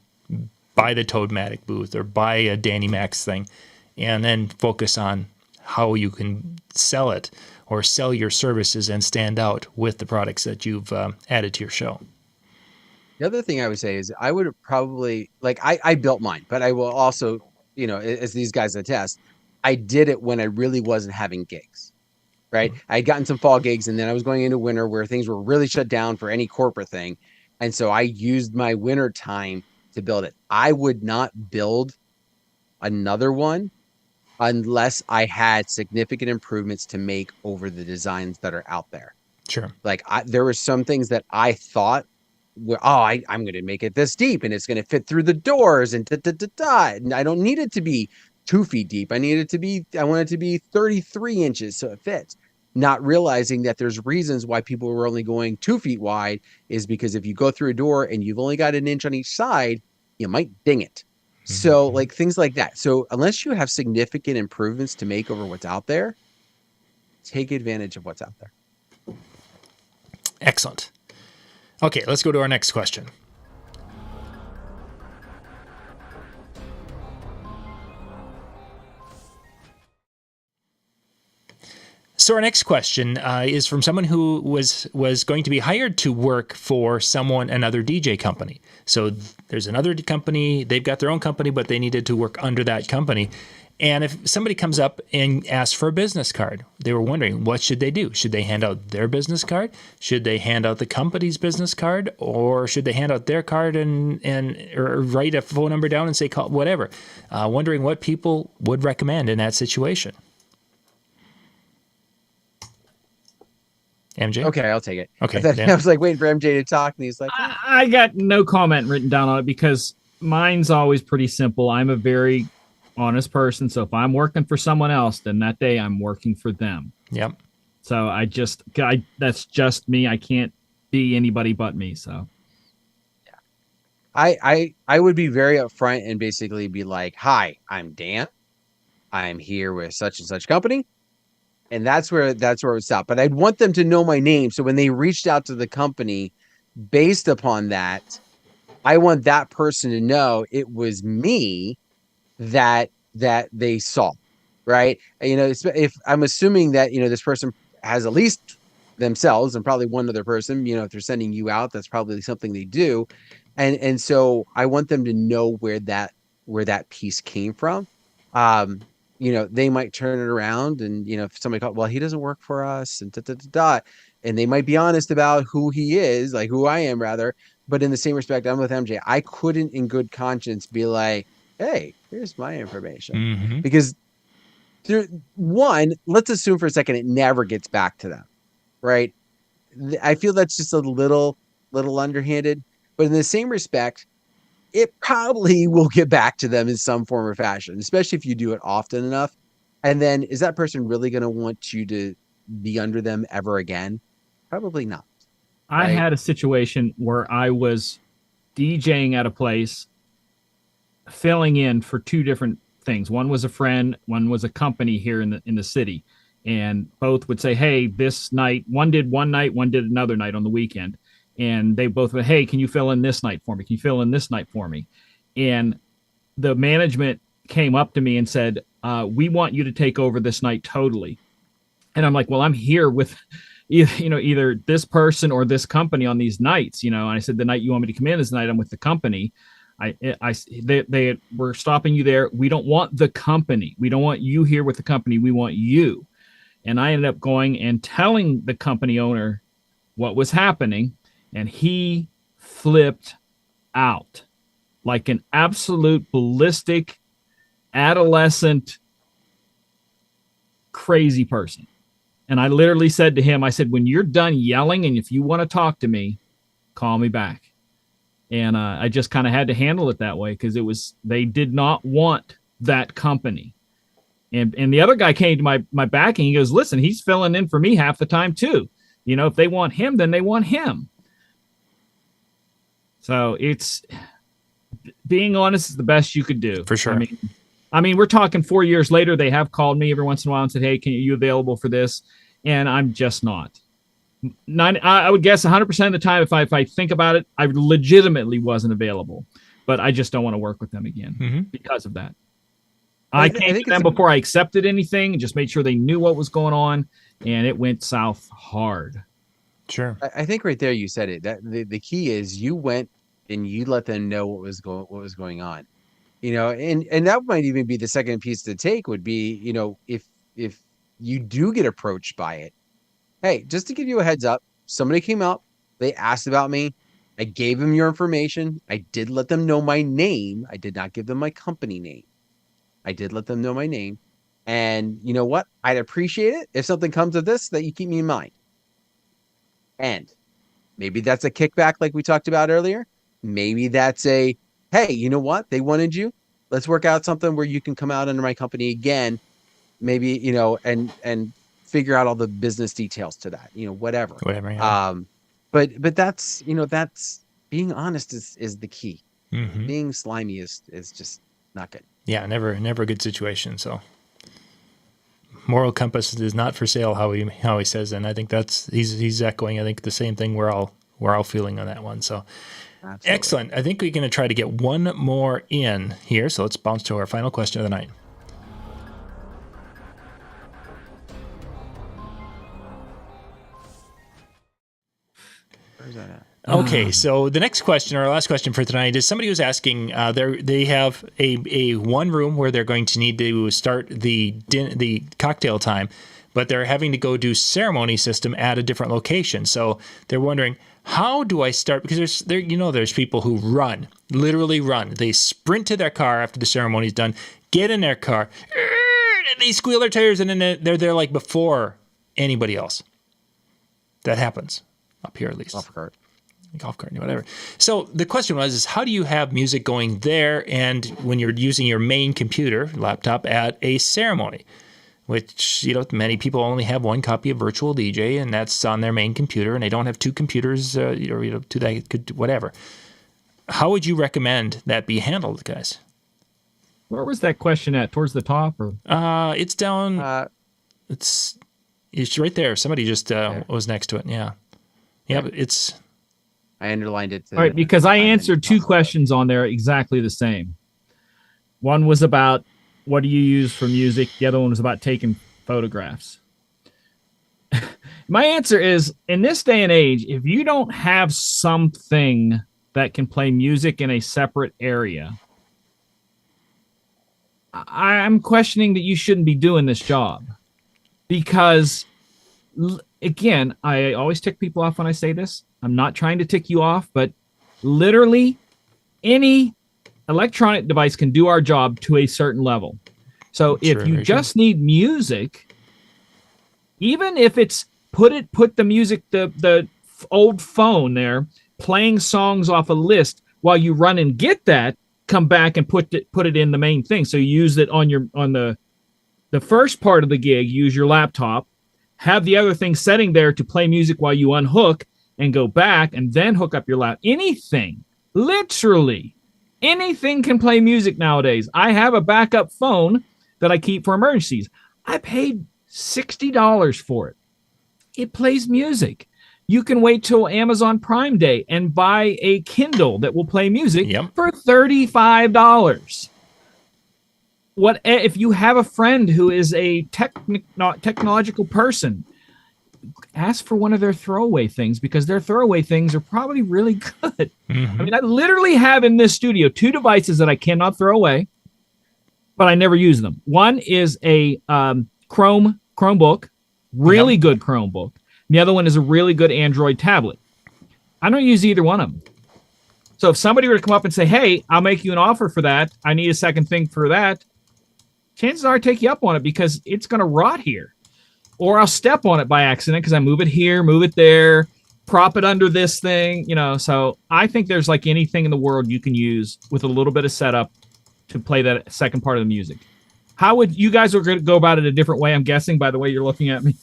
buy the Toadmatic booth or buy a Danny Mac's thing and then focus on how you can sell it or sell your services and stand out with the products that you've added to your show. The other thing I would say is I would probably, like, I built mine, but I will also, as these guys attest, I did it when I really wasn't having gigs, right? I had gotten some fall gigs, and then I was going into winter where things were really shut down for any corporate thing. And so I used my winter time to build it. I would not build another one unless I had significant improvements to make over the designs that are out there. Sure. Like there were some things that I thought, I'm going to make it this deep and it's going to fit through the doors and and I don't need it to be 2 feet deep. I want it to be 33 inches so it fits. Not realizing that there's reasons why people were only going 2 feet wide is because if you go through a door and you've only got an inch on each side, you might ding it. Mm-hmm. So like things like that. So unless you have significant improvements to make over what's out there, take advantage of what's out there. Excellent. Okay, let's go to our next question. So our next question is from someone who was going to be hired to work for another DJ company. So there's another company, they've got their own company, but they needed to work under that company. And if somebody comes up and asks for a business card, they were wondering, what should they do? Should they hand out their business card? Should they hand out the company's business card? Or should they hand out their card or write a phone number down and say, call, whatever? Wondering what people would recommend in that situation. MJ? Okay, I'll take it. Okay. I was like waiting for MJ to talk, and he's like, I got no comment written down on it because mine's always pretty simple. I'm a very honest person. So if I'm working for someone else, then that day I'm working for them. Yep. So that's just me. I can't be anybody but me. So yeah, I would be very upfront and basically be like, hi, I'm Dan. I'm here with such and such company. And that's where it would stop. But I'd want them to know my name. So when they reached out to the company based upon that, I want that person to know it was me that they saw, right? If I'm assuming that, this person has at least themselves and probably one other person, if they're sending you out, that's probably something they do. And so I want them to know where that piece came from. They might turn it around and, if somebody called, well, he doesn't work for us and and they might be honest about who he is, like who I am rather. But in the same respect, I'm with MJ. I couldn't in good conscience be like, hey, here's my information. Mm-hmm. Because let's assume for a second, it never gets back to them. Right. I feel that's just a little underhanded, but in the same respect, it probably will get back to them in some form or fashion, especially if you do it often enough. And then is that person really going to want you to be under them ever again? Probably not. Right? I had a situation where I was DJing at a place, filling in for two different things. One was a friend, one was a company here in the city. And both would say, hey, this night, one did one night, one did another night on the weekend. And they both went, hey, can you fill in this night for me? Can you fill in this night for me? And the management came up to me and said, we want you to take over this night totally. And I'm like, well, I'm here with either this person or this company on these nights, And I said, the night you want me to come in is the night I'm with the company. They were stopping you there. We don't want the company. We don't want you here with the company. We want you. And I ended up going and telling the company owner what was happening. And he flipped out like an absolute ballistic, adolescent, crazy person. And I literally said to him, I said, when you're done yelling and if you want to talk to me, call me back. And I just kind of had to handle it that way because they did not want that company. And the other guy came to my back and he goes, listen, he's filling in for me half the time too. If they want him, then they want him. So it's being honest is the best you could do. For sure. I mean, we're talking 4 years later. They have called me every once in a while and said, hey, can you available for this? and I'm just not. I would guess 100% of the time, if I think about it, I legitimately wasn't available, but I just don't want to work with them again because of that. I came to them before I accepted anything and just made sure they knew what was going on, and it went south hard. Sure. I think right there you said it. That the key is you went and you let them know what was going on. You know, and that might even be the second piece to take would be, you know, if you do get approached by it, hey, just to give you a heads up, somebody came up, they asked about me. I gave them your information. I did let them know my name. I did not give them my company name. I did let them know my name. And you know what? I'd appreciate it if something comes of this that you keep me in mind. And maybe that's a kickback like we talked about earlier. Maybe that's a, hey, you know what? They wanted you. Let's work out something where you can come out under my company again. Maybe, you know, and figure out all the business details to that, you know, whatever. Yeah. But that's, you know, that's being honest is the key. Being slimy is just not good. Yeah, never a good situation. So moral compass is not for sale, Howie says, and I think he's echoing, I think, the same thing we're all feeling on that one. So absolutely. Excellent. I think we're going to try to get one more in here. So let's bounce to our final question of the night. Where's that at? Okay, so the next question, or last question for tonight, is somebody was asking. They have a one room where they're going to need to start the cocktail time, but they're having to go do ceremony system at a different location. So they're wondering, how do I start? Because there's people who literally run. They sprint to their car after the ceremony's done, get in their car, and they squeal their tires, and then they're there like before anybody else. That happens up here, at least. Golf cart, whatever. So the question is how do you have music going there and when you're using your main computer, laptop, at a ceremony? Which, you know, many people only have one copy of Virtual DJ, and that's on their main computer, and they don't have two computers, to that, whatever. How would you recommend that be handled, guys? Where was that question at? Towards the top, or? It's down. It's right there. Somebody just was next to it. Yeah. But it's. I underlined it. All right, because I answered two questions on there exactly the same. One was about what do you use for music? The other one was about taking photographs. My answer is, in this day and age, if you don't have something that can play music in a separate area, I'm questioning that you shouldn't be doing this job. Because, again, I always tick people off when I say this. I'm not trying to tick you off, but literally any electronic device can do our job to a certain level. So if you just need music, even if it's put the music, the old phone there, playing songs off a list while you run and get that, come back and put it in the main thing. So you use it on the first part of the gig, use your laptop, have the other thing setting there to play music while you unhook and go back and then hook up your laptop. Anything, literally anything can play music nowadays. I have a backup phone that I keep for emergencies. I paid $60 for it. It plays music. You can wait till Amazon Prime Day and buy a Kindle that will play music for $35. What if you have a friend who is a technological person? Ask for one of their throwaway things, because their throwaway things are probably really good. I mean, I literally have in this studio 2 devices that I cannot throw away, but I never use them. One is a Chromebook, really good Chromebook. The other one is a really good Android tablet. I don't use either one of them. So if somebody were to come up and say, hey, I'll make you an offer for that, I need a second thing for that, chances are I take you up on it, because it's going to rot here. Or I'll step on it by accident because I move it here, move it there, prop it under this thing, So I think there's like anything in the world you can use with a little bit of setup to play that second part of the music. How would you guys are going to go about it a different way? I'm guessing by the way you're looking at me.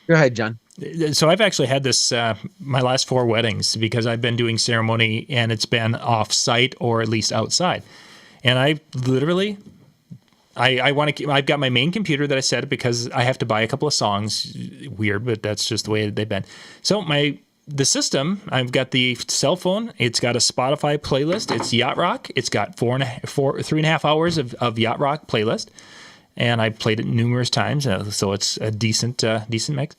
Go ahead, John. So I've actually had this my last 4 weddings, because I've been doing ceremony and it's been off-site or at least outside. And I literally I want to keep. I've got my main computer that I set up because I have to buy a couple of songs. Weird, but that's just the way they've been. So the system, I've got the cell phone. It's got a Spotify playlist. It's Yacht Rock. It's got 3.5 hours of Yacht Rock playlist, and I played it numerous times. So it's a decent mix.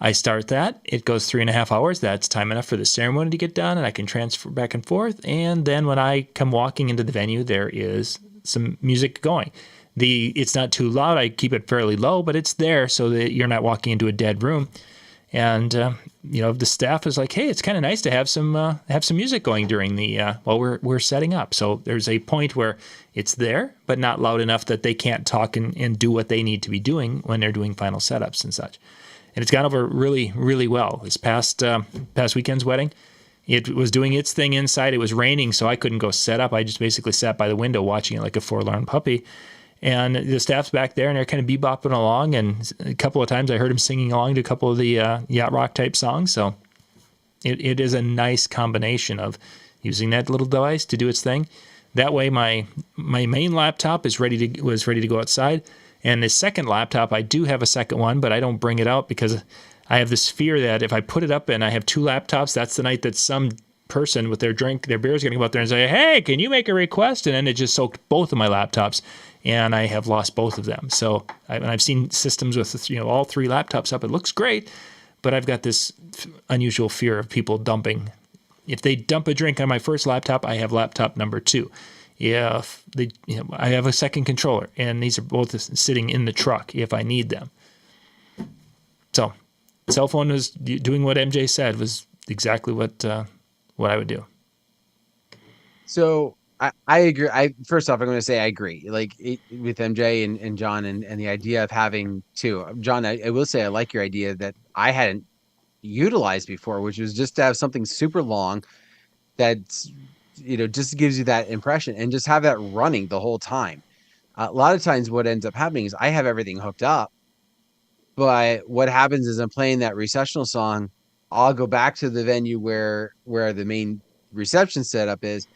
I start that. It goes 3.5 hours. That's time enough for the ceremony to get done, and I can transfer back and forth. And then when I come walking into the venue, there is some music going. It's not too loud. I keep it fairly low, but it's there so that you're not walking into a dead room. And the staff is like, hey, it's kind of nice to have some music going during the while we're setting up. So there's a point where it's there, but not loud enough that they can't talk and do what they need to be doing when they're doing final setups and such. And it's gone over really, really well. This past weekend's wedding, it was doing its thing inside. It was raining, so I couldn't go set up. I just basically sat by the window watching it like a forlorn puppy. And the staff's back there, and they're kind of bebopping along. And a couple of times I heard him singing along to a couple of the yacht rock type songs. So it is a nice combination of using that little device to do its thing. That way, my main laptop was ready to go outside. And the second laptop, I do have a second one, but I don't bring it out because I have this fear that if I put it up and I have two laptops, that's the night that some person with their beer is going to go out there and say, hey, can you make a request? And then it just soaked both of my laptops, and I have lost both of them. So I've seen systems with all three laptops up. It looks great, but I've got this unusual fear of people dumping. If they dump a drink on my first laptop, I have laptop number 2. If I have a second controller, and these are both sitting in the truck if I need them. So, cell phone was doing what MJ said was exactly what I would do. So I agree. First off, I'm going to say I agree. Like with MJ and John and the idea of having two. John, I will say I like your idea that I hadn't utilized before, which was just to have something super long that's just gives you that impression and just have that running the whole time. A lot of times what ends up happening is I have everything hooked up, but what happens is I'm playing that recessional song. I'll go back to the venue where the main reception setup is,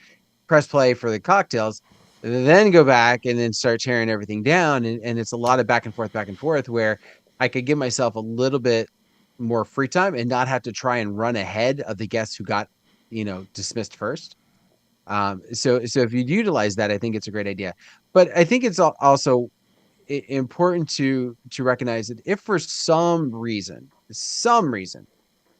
press play for the cocktails, then go back and then start tearing everything down. And it's a lot of back and forth where I could give myself a little bit more free time and not have to try and run ahead of the guests who got, dismissed first. So if you utilize that, I think it's a great idea. But I think it's also important to recognize that if for some reason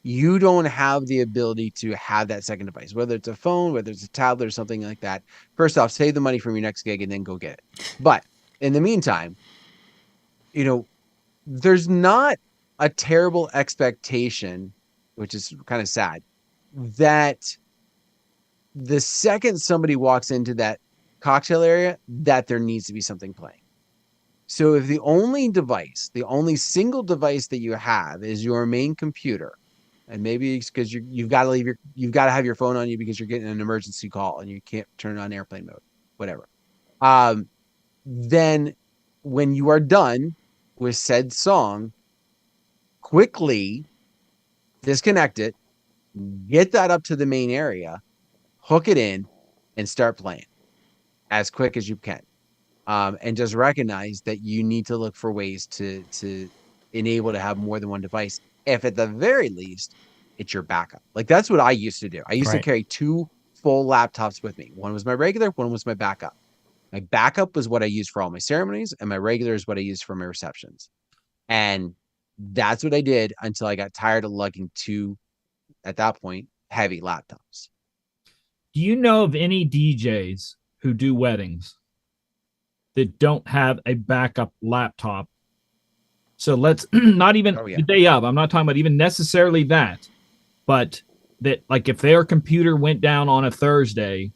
you don't have the ability to have that second device, whether it's a phone, whether it's a tablet or something like that, first off, save the money from your next gig and then go get it. But in the meantime, there's not a terrible expectation, which is kind of sad, that the second somebody walks into that cocktail area, that there needs to be something playing. So if the only single device that you have is your main computer, and maybe it's because you've got to have your phone on you because you're getting an emergency call and you can't turn it on airplane mode, whatever. Then when you are done with said song, quickly disconnect it, get that up to the main area, hook it in, and start playing as quick as you can. And just recognize that you need to look for ways to enable to have more than one device. If at the very least, it's your backup. Like that's what I used to do. I used to carry 2 full laptops with me. One was my regular, one was my backup. My backup was what I used for all my ceremonies, and my regular is what I used for my receptions. And that's what I did until I got tired of lugging 2, at that point, heavy laptops. Do you know of any DJs who do weddings that don't have a backup laptop? So let's not even the day of. I'm not talking about even necessarily that, but that like if their computer went down on a Thursday,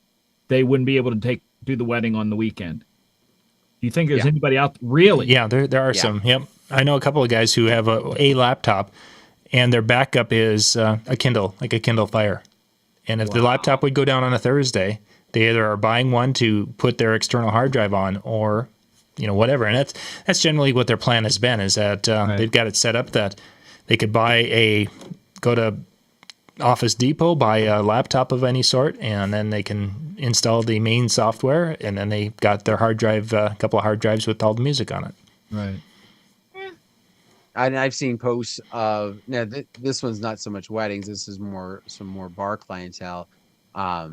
they wouldn't be able to do the wedding on the weekend. Do you think there's anybody out really? Yeah, there are some. Yep, I know a couple of guys who have a laptop, and their backup is a Kindle, like a Kindle Fire. And if the laptop would go down on a Thursday, they either are buying one to put their external hard drive on, or whatever. And that's generally what their plan has been, is that they've got it set up that they could go to Office Depot, buy a laptop of any sort, and then they can install the main software, and then they got their hard drive, a couple of hard drives with all the music on it. Right. And I've seen posts of now. This one's not so much weddings. This is some more bar clientele, or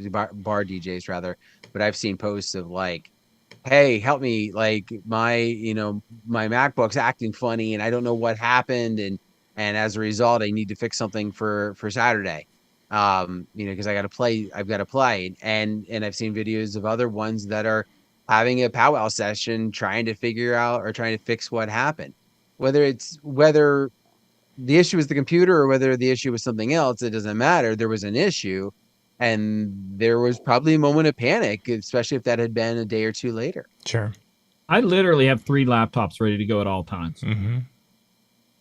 bar DJs rather. But I've seen posts of like, "Hey, help me! Like my my MacBook's acting funny, and I don't know what happened, and as a result, I need to fix something for Saturday. Because I've got to play, and I've seen videos of other ones that are having a powwow session, trying to figure out or trying to fix what happened." Whether the issue is the computer or whether the issue was something else, it doesn't matter. There was an issue, and there was probably a moment of panic, especially if that had been a day or two later. Sure. I literally have 3 laptops ready to go at all times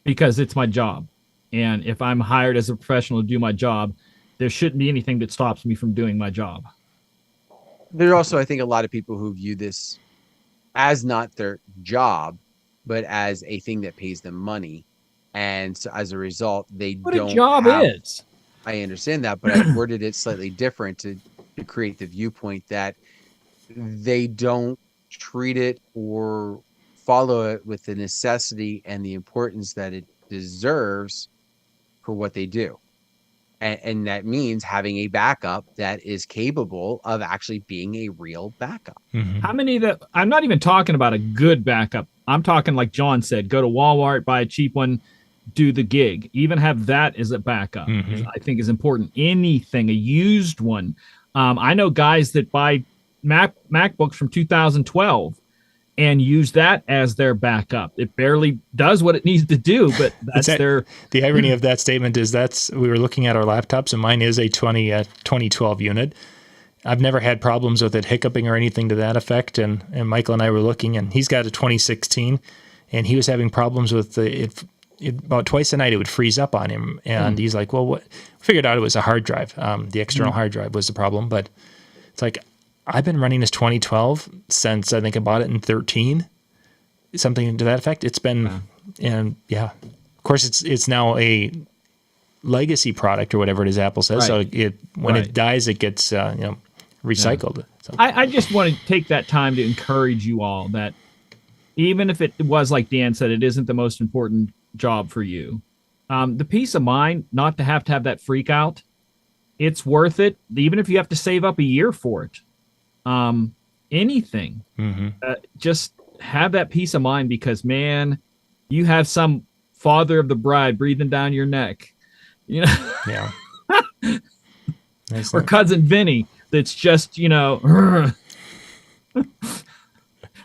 because it's my job. And if I'm hired as a professional to do my job, there shouldn't be anything that stops me from doing my job. There are also, I think, a lot of people who view this as not their job, but as a thing that pays them money. And so as a result, they what don't a job have, is. I understand that, but I worded it slightly different to create the viewpoint that they don't treat it or follow it with the necessity and the importance that it deserves for what they do. And that means having a backup that is capable of actually being a real backup. How many that I'm not even talking about a good backup. I'm talking like John said, go to Walmart, buy a cheap one, do the gig. Even have that as a backup, I think is important. Anything, a used one. I know guys that buy MacBooks from 2012 and use that as their backup. It barely does what it needs to do, but that's their... The irony of that statement is we were looking at our laptops, and mine is a 2012 unit. I've never had problems with it hiccuping or anything to that effect, and Michael and I were looking, and he's got a 2016, and he was having problems with it about twice a night. It would freeze up on him, and he's like, well, what? Figured out it was a hard drive. The external hard drive was the problem, but it's like, I've been running this 2012 since I think I bought it in 13, something to that effect. It's been, and yeah, of course it's now a legacy product or whatever it is Apple says. Right. So when it dies, it gets recycled. Yeah. So. I just want to take that time to encourage you all that even if it was like Dan said, it isn't the most important job for you. The peace of mind not to have that freak out, it's worth it. Even if you have to save up a year for it. Anything, just have that peace of mind because man, you have some father of the bride breathing down your neck, Yeah. or cousin Vinny that's just, or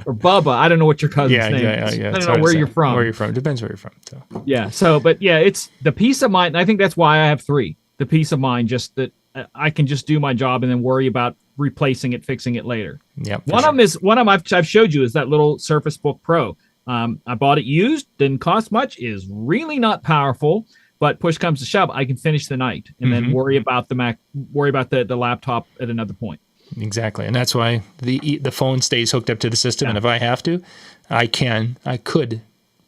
Bubba. I don't know what your cousin's name is. I don't know where you're from. Where you're from. Depends where you're from. So. Yeah. So, but yeah, it's the peace of mind. And I think that's why I have 3. The peace of mind, just that I can just do my job and then worry about replacing it, fixing it later. Yeah. One of them I've showed you is that little Surface Book Pro. I bought it used, didn't cost much, is really not powerful, but push comes to shove, I can finish the night and then worry about the laptop at another point. Exactly. And that's why the phone stays hooked up to the system. Yeah. And if I have to, I could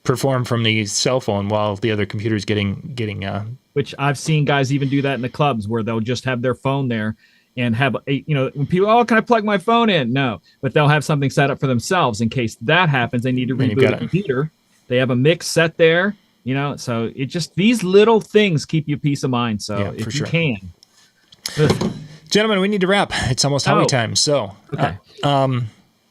perform from the cell phone while the other computer's getting which I've seen guys even do that in the clubs where they'll just have their phone there and have when people, can I plug my phone in? No, but they'll have something set up for themselves in case that happens. They need to reboot the computer. They have a mix set there, so it just, these little things keep you peace of mind. So yeah, if you can. Gentlemen, we need to wrap. It's almost Howie time. So, okay.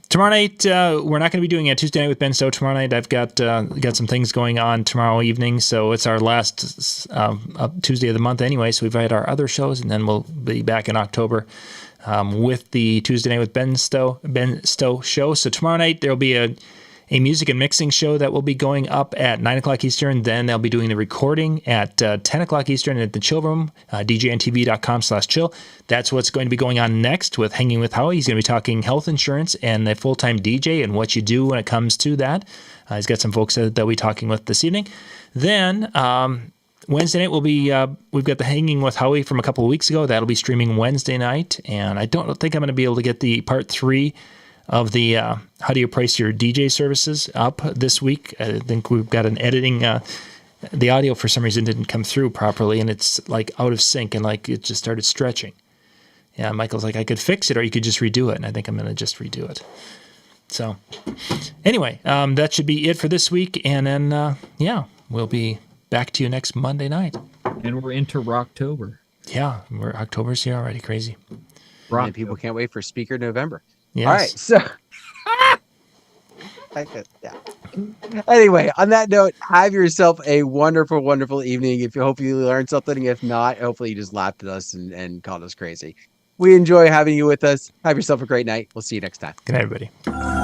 Tomorrow night, we're not going to be doing a Tuesday Night with Ben Stowe tomorrow night. I've got some things going on tomorrow evening, so it's our last Tuesday of the month anyway. So we've had our other shows, and then we'll be back in October with the Tuesday Night with Ben Stowe show. So tomorrow night there will be a music and mixing show that will be going up at 9 o'clock Eastern. Then they'll be doing the recording at 10 o'clock Eastern at the Chill Room, DJNTV.com/chill. That's what's going to be going on next with Hanging with Howie. He's going to be talking health insurance and the full-time DJ and what you do when it comes to that. He's got some folks that we'll be talking with this evening. Then Wednesday night we've got the Hanging with Howie from a couple of weeks ago. That'll be streaming Wednesday night. And I don't think I'm going to be able to get the part 3 of the how do you price your DJ services up this week. I think we've got an editing the audio for some reason didn't come through properly, and it's like out of sync, and like it just started stretching. Yeah, Michael's like, I could fix it, or you could just redo it, and I think I'm going to just redo it. So anyway, that should be it for this week, and then, we'll be back to you next Monday night. And we're into Rocktober. Yeah, October's here already. Crazy. And people can't wait for Speaker November. Yes. All right, so... Anyway, on that note, have yourself a wonderful, wonderful evening. If you hope you learned something, if not, hopefully you just laughed at us and called us crazy. We enjoy having you with us. Have yourself a great night. We'll see you next time. Good night, everybody.